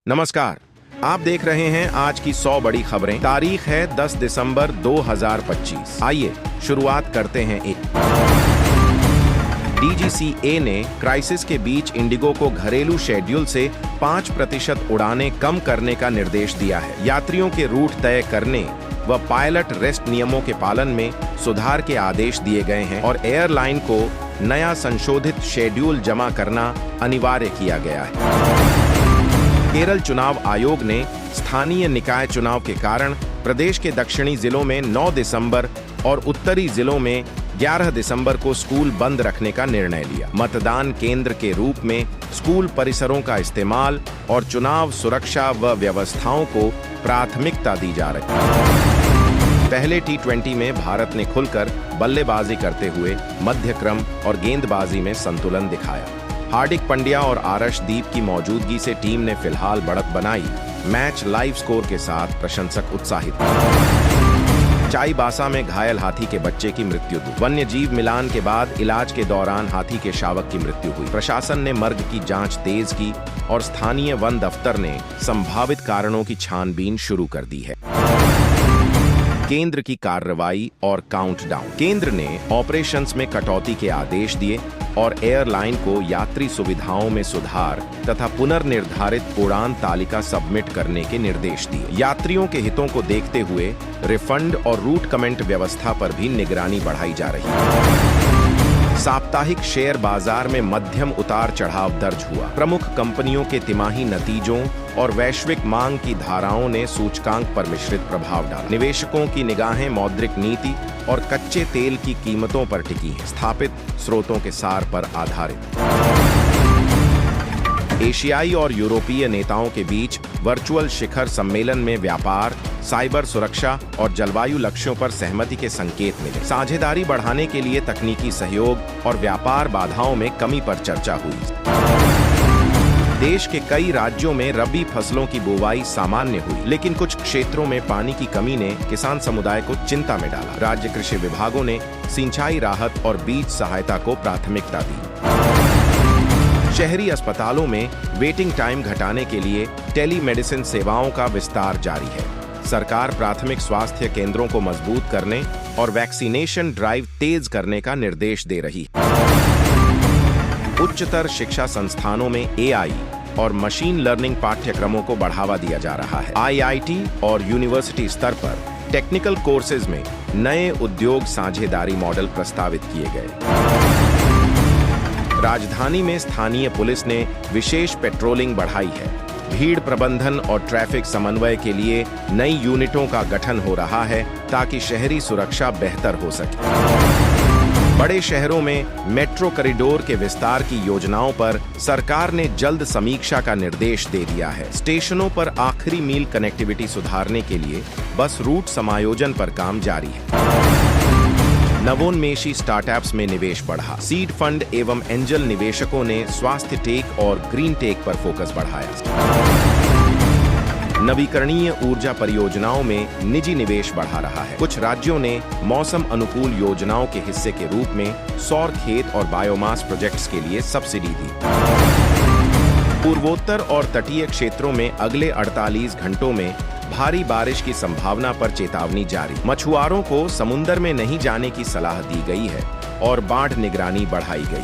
नमस्कार। आप देख रहे हैं आज की 100 बड़ी खबरें। तारीख है 10 दिसंबर 2025। आइए शुरुआत करते हैं। DGCA ने क्राइसिस के बीच इंडिगो को घरेलू शेड्यूल से 5% उड़ानें कम करने का निर्देश दिया है। यात्रियों के रूट तय करने व पायलट रेस्ट नियमों के पालन में सुधार के आदेश दिए गए हैं और एयरलाइन को नया संशोधित शेड्यूल जमा करना अनिवार्य किया गया है। केरल चुनाव आयोग ने स्थानीय निकाय चुनाव के कारण प्रदेश के दक्षिणी जिलों में 9 दिसंबर और उत्तरी जिलों में 11 दिसंबर को स्कूल बंद रखने का निर्णय लिया। मतदान केंद्र के रूप में स्कूल परिसरों का इस्तेमाल और चुनाव सुरक्षा व व्यवस्थाओं को प्राथमिकता दी जा रही है। पहले T20 में भारत ने खुलकर बल्लेबाजी करते हुए मध्य क्रम और गेंदबाजी में संतुलन दिखाया। हार्दिक पांड्या और आर्शदीप की मौजूदगी से टीम ने फिलहाल बढ़त बनाई। मैच लाइव स्कोर के साथ प्रशंसक उत्साहित। चाईबासा में घायल हाथी के बच्चे की मृत्यु। वन्य जीव मिलान के बाद इलाज के दौरान हाथी के शावक की मृत्यु हुई। प्रशासन ने मर्ग की जांच तेज की और स्थानीय वन दफ्तर ने संभावित कारणों की छानबीन शुरू कर दी है। केंद्र की कार्रवाई और काउंटडाउन। केंद्र ने ऑपरेशंस में कटौती के आदेश दिए और एयरलाइन को यात्री सुविधाओं में सुधार तथा पुनर्निर्धारित उड़ान तालिका सबमिट करने के निर्देश दिए। यात्रियों के हितों को देखते हुए रिफंड और रूट कमेंट व्यवस्था पर भी निगरानी बढ़ाई जा रही है। साप्ताहिक शेयर बाजार में मध्यम उतार चढ़ाव दर्ज हुआ। प्रमुख कंपनियों के तिमाही नतीजों और वैश्विक मांग की धाराओं ने सूचकांक पर मिश्रित प्रभाव डाला। निवेशकों की निगाहें मौद्रिक नीति और कच्चे तेल की कीमतों पर टिकी हैं। स्थापित स्रोतों के सार पर आधारित। एशियाई और यूरोपीय नेताओं के बीच वर्चुअल शिखर सम्मेलन में व्यापार, साइबर सुरक्षा और जलवायु लक्ष्यों पर सहमति के संकेत मिले। साझेदारी बढ़ाने के लिए तकनीकी सहयोग और व्यापार बाधाओं में कमी पर चर्चा हुई। देश के कई राज्यों में रबी फसलों की बुवाई सामान्य हुई, लेकिन कुछ क्षेत्रों में पानी की कमी ने किसान समुदाय को चिंता में डाला। राज्य कृषि विभागों ने सिंचाई राहत और बीज सहायता को प्राथमिकता दी। शहरी अस्पतालों में वेटिंग टाइम घटाने के लिए टेलीमेडिसिन सेवाओं का विस्तार जारी है। सरकार प्राथमिक स्वास्थ्य केंद्रों को मजबूत करने और वैक्सीनेशन ड्राइव तेज करने का निर्देश दे रही है। उच्चतर शिक्षा संस्थानों में AI और मशीन लर्निंग पाठ्यक्रमों को बढ़ावा दिया जा रहा है। IIT और यूनिवर्सिटी स्तर पर टेक्निकल कोर्सेज में नए उद्योग साझेदारी मॉडल प्रस्तावित किए गए। राजधानी में स्थानीय पुलिस ने विशेष पेट्रोलिंग बढ़ाई है। भीड़ प्रबंधन और ट्रैफिक समन्वय के लिए नई यूनिटों का गठन हो रहा है ताकि शहरी सुरक्षा बेहतर हो सके। बड़े शहरों में मेट्रो कॉरिडोर के विस्तार की योजनाओं पर सरकार ने जल्द समीक्षा का निर्देश दे दिया है। स्टेशनों पर आखिरी मील कनेक्टिविटी सुधारने के लिए बस रूट समायोजन पर काम जारी है। नवोन्मेषी स्टार्टअप्स में निवेश बढ़ा। सीड फंड एवं एंजल निवेशकों ने स्वास्थ्य टेक और ग्रीन टेक पर फोकस बढ़ाया। नवीकरणीय ऊर्जा परियोजनाओं में निजी निवेश बढ़ा रहा है। कुछ राज्यों ने मौसम अनुकूल योजनाओं के हिस्से के रूप में सौर खेत और बायोमास प्रोजेक्ट्स के लिए सब्सिडी दी। पूर्वोत्तर और तटीय क्षेत्रों में अगले 48 घंटों में भारी बारिश की संभावना पर चेतावनी जारी। मछुआरों को समुद्र में नहीं जाने की सलाह दी गई है और बाढ़ निगरानी बढ़ाई गई।